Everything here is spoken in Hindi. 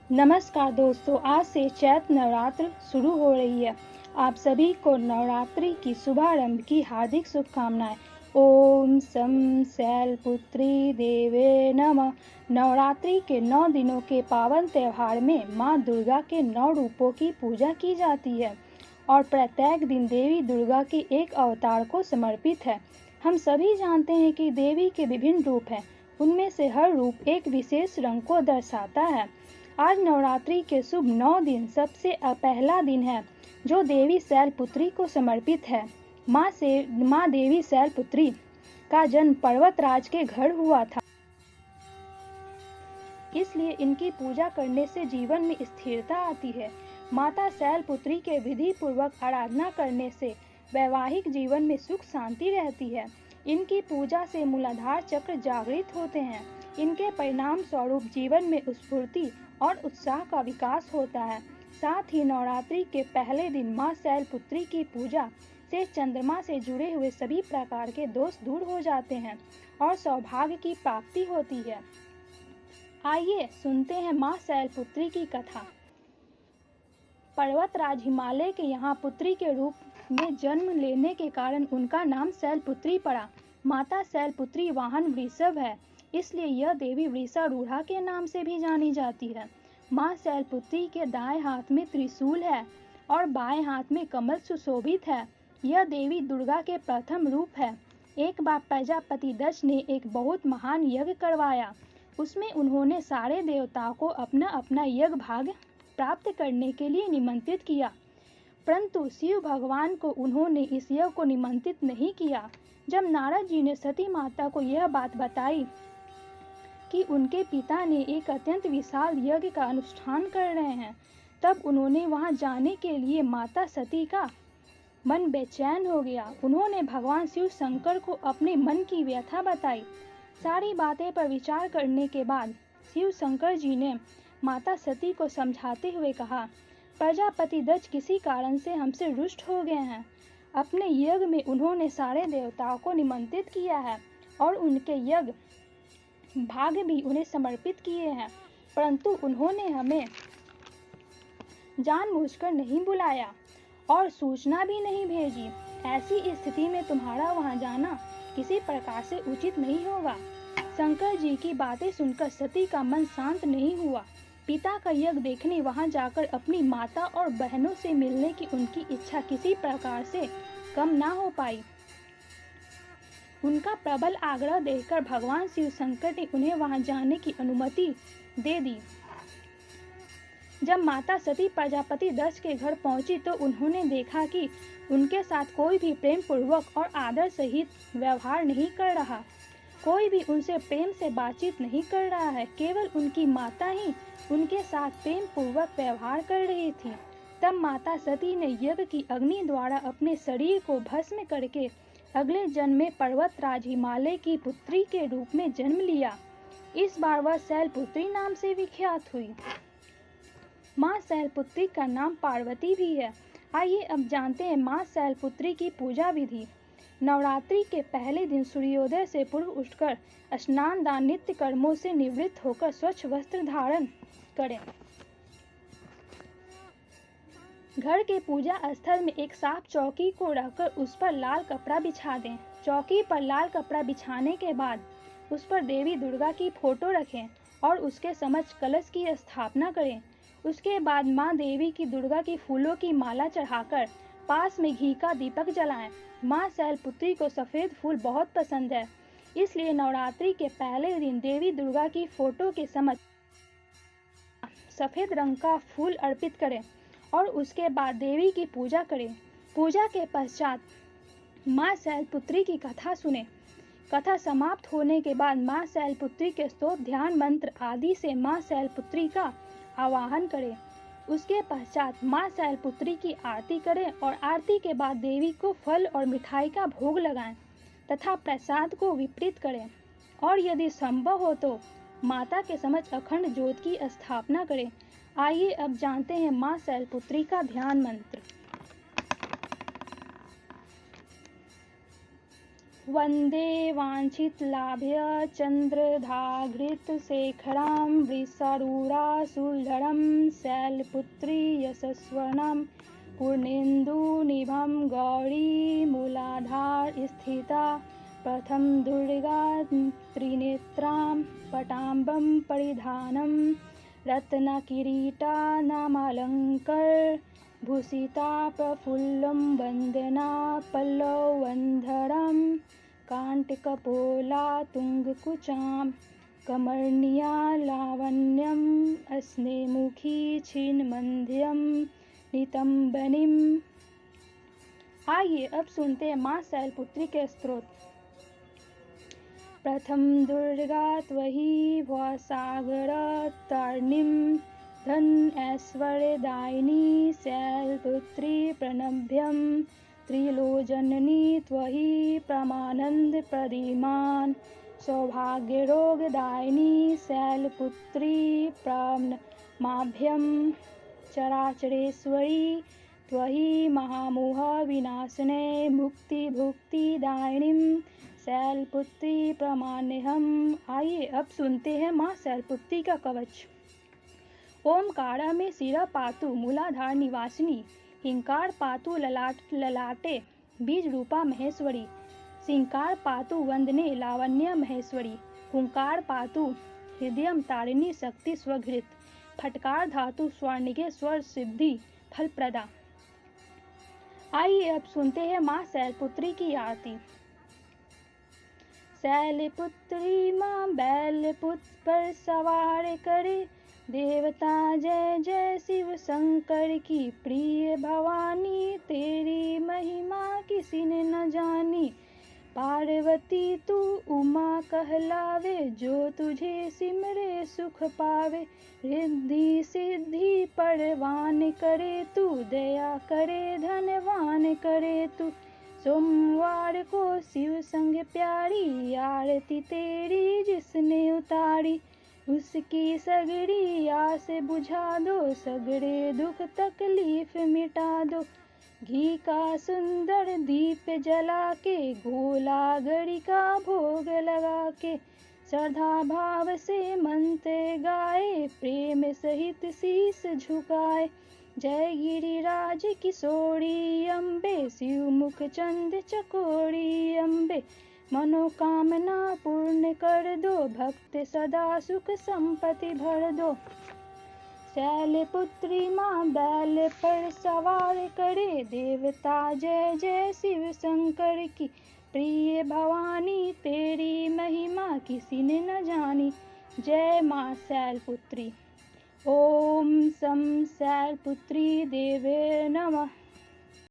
नमस्कार दोस्तों, आज से चैत्र नवरात्र शुरू हो रही है। आप सभी को नवरात्रि की शुभारंभ की हार्दिक शुभकामनाएं। ओम सं शैलपुत्री देवे नमः। नवरात्रि के 9 दिनों के पावन त्योहार में माँ दुर्गा के 9 रूपों की पूजा की जाती है और प्रत्येक दिन देवी दुर्गा के एक अवतार को समर्पित है। हम सभी जानते हैं कि देवी के विभिन्न रूप हैं, उनमें से हर रूप एक विशेष रंग को दर्शाता है। आज नवरात्रि के शुभ 9 दिन सबसे पहला दिन है जो देवी शैलपुत्री को समर्पित है। माँ देवी शैलपुत्री का जन्म पर्वतराज के घर हुआ था, इसलिए इनकी पूजा करने से जीवन में स्थिरता आती है। माता शैलपुत्री के विधि पूर्वक आराधना करने से वैवाहिक जीवन में सुख शांति रहती है। इनकी पूजा से मूलाधार चक्र जागृत होते हैं। इनके परिणाम स्वरूप जीवन में स्फूर्ति और उत्साह का विकास होता है। साथ ही नवरात्रि के पहले दिन माँ शैलपुत्री की पूजा से चंद्रमा से जुड़े हुए सभी प्रकार के दोष दूर हो जाते हैं और सौभाग्य की प्राप्ति होती है। आइए सुनते हैं माँ शैलपुत्री की कथा। पर्वतराज हिमालय के यहाँ पुत्री के रूप में जन्म लेने के कारण उनका नाम शैलपुत्री पड़ा। माता शैलपुत्री वाहन वृषभ है, इसलिए यह देवी वृषारूढ़ा के नाम से भी जानी जाती है। माँ शैलपुत्री के दाएं हाथ में त्रिशूल है और बाएं हाथ में कमल सुशोभित है। यह देवी दुर्गा के प्रथम रूप है। एक बार प्रजापति दक्ष ने एक बहुत महान यज्ञ करवाया। उसमें उन्होंने सारे देवताओं को अपना अपना यज्ञ भाग प्राप्त करने के लिए निमंत्रित किया, परंतु शिव भगवान को उन्होंने इस यज्ञ को निमंत्रित नहीं किया। जब नारद जी ने सती माता को यह बात बताई कि उनके पिता ने एक अत्यंत विशाल यज्ञ का अनुष्ठान कर रहे हैं, तब उन्होंने वहां जाने के लिए माता सती का मन बेचैन हो गया। उन्होंने भगवान शिव शंकर को अपने मन की व्यथा बताई। सारी बातें पर विचार करने के बाद शिव शंकर जी ने माता सती को समझाते हुए कहा, प्रजापति दक्ष किसी कारण से हमसे रुष्ट हो गए हैं। अपने यज्ञ में उन्होंने सारे देवताओं को निमंत्रित किया है और उनके यज्ञ भाग भी उन्हें समर्पित किए हैं, परंतु उन्होंने हमें जानबूझकर नहीं बुलाया और सूचना भी नहीं भेजी। ऐसी स्थिति में तुम्हारा वहां जाना किसी प्रकार से उचित नहीं होगा। शंकर जी की बातें सुनकर सती का मन शांत नहीं हुआ। पिता का यज्ञ देखने वहां जाकर अपनी माता और बहनों से मिलने की उनकी इच्छा किसी प्रकार से कम ना हो पाई। उनका प्रबल आग्रह देखकर भगवान शिव शंकर ने उन्हें वहां जाने की अनुमति दे दी। जब माता सती प्रजापति दक्ष के घर पहुंची तो उन्होंने देखा कि उनके साथ कोई भी प्रेम पूर्वक और आदर सहित व्यवहार नहीं कर रहा। कोई भी उनसे प्रेम से बातचीत नहीं कर रहा है। केवल उनकी माता ही उनके साथ प्रेम पूर्वक व्यवहार कर रही थी। तब माता सती ने यज्ञ की अग्नि द्वारा अपने शरीर को भस्म करके अगले जन्म में पर्वतराज हिमालय की पुत्री के रूप में जन्म लिया। इस बार वह शैलपुत्री नाम से विख्यात हुई। माँ शैलपुत्री का नाम पार्वती भी है। आइए अब जानते हैं माँ शैलपुत्री की पूजा विधि। नवरात्रि के पहले दिन सूर्योदय से पूर्व उठकर स्नान दान नित्य कर्मों से निवृत्त होकर स्वच्छ वस्त्र धारण करें। घर के पूजा स्थल में एक साफ चौकी को रखकर उस पर लाल कपड़ा बिछा दें। चौकी पर लाल कपड़ा बिछाने के बाद उस पर देवी दुर्गा की फोटो रखें और उसके समक्ष कलश की स्थापना करें। उसके बाद माँ देवी की दुर्गा की फूलों की माला चढ़ाकर पास में घी का दीपक जलाएं। माँ शैलपुत्री को सफ़ेद फूल बहुत पसंद है, इसलिए नवरात्रि के पहले दिन देवी दुर्गा की फोटो के समक्ष सफ़ेद रंग का फूल अर्पित करें और उसके बाद देवी की पूजा करें। पूजा के पश्चात माँ शैलपुत्री की कथा सुने। कथा समाप्त होने के बाद माँ शैलपुत्री के स्तोत्र ध्यान मंत्र आदि से माँ शैलपुत्री का आवाहन करें। उसके पश्चात माँ शैलपुत्री की आरती करें और आरती के बाद देवी को फल और मिठाई का भोग लगाएं तथा प्रसाद को वितरित करें और यदि संभव हो तो माता के समक्ष अखंड ज्योत की स्थापना करें। आइए अब जानते हैं माँ शैलपुत्री का ध्यान मंत्र। वन्दे वाञ्छितलाभ्य चन्द्रधाघृतशेखरां वृषारूढाशूलधरं शैलपुत्री यशस्वर्णां पूर्णेन्दुनिभां गौरीमूलाधारस्थिता प्रथमदुर्गा त्रिनेत्रां पटाम्बं परिधानं रत्नकिरीटानामालङ्कारभूषिता प्रफुल्लं वन्दना पल्लवन्धरं काण्टकपोलातुङ्गकुचां कमर्निया लावण्यम् अस्नेमुखी छिन्नमध्यं नितंबनीम्। आइए अब सुनते हैं माँ शैलपुत्री के स्तोत्र। प्रथम दुर्गा त्वयि भवसागर तारिणीं धन ऐश्वर्यदायिनी शैलपुत्री प्रणभ्यं त्रिलोचनी त्वयि परमानंद प्रदीमान् सौभाग्यरोगदायिनी शैलपुत्री प्रणमाभ्यं चराचरेश्वरी त्वयि महामोह विनाशने मुक्तिभुक्तिदायिनीं शैलपुत्री प्रमाण्यहम्। आइए अब सुनते हैं माँ शैलपुत्री का कवच। ओमकारा में शिरा पातु मूलाधार निवासिनी, हिंकार पातु ललाटे बीज रूपा महेश्वरी, सिंकार पातु वंदने लावण्य महेश्वरी, हुंकार पातु हृदयम तारिणी शक्ति स्वघृत, फटकार धातु स्वर्णिके स्वर सिद्धि फलप्रदा। आइए अब सुनते हैं माँ शैलपुत्री की आरती। शैलपुत्री माँ बैलपुत्र पर सवार करे, देवता जय जय शिव शंकर की प्रिय भवानी, तेरी महिमा किसी ने न जानी। पार्वती तू उमा कहलावे, जो तुझे सिमरे सुख पावे। रिद्धि सिद्धि परवान करे तू, दया करे धनवान करे तू। सोमवार को शिव संग प्यारी, आरती तेरी जिसने उतारी, उसकी सगड़ी आस बुझा दो, सगड़े दुख तकलीफ मिटा दो। घी का सुंदर दीप जला के, गोला गरी का भोग लगा के, श्रद्धा भाव से मंत्र गाए, प्रेम सहित शीस झुकाए। जय गिरिराज किशोरी अम्बे, शिव मुख चंद चकोरी अम्बे, मनोकामना पूर्ण कर दो, भक्त सदा सुख संपत्ति भर दो। शैलपुत्री माँ बैल पर सवार करे, देवता जय जय शिव शंकर की प्रिय भवानी, तेरी महिमा किसी ने न जानी। जय माँ शैलपुत्री। ओम सम शैलपुत्री देवे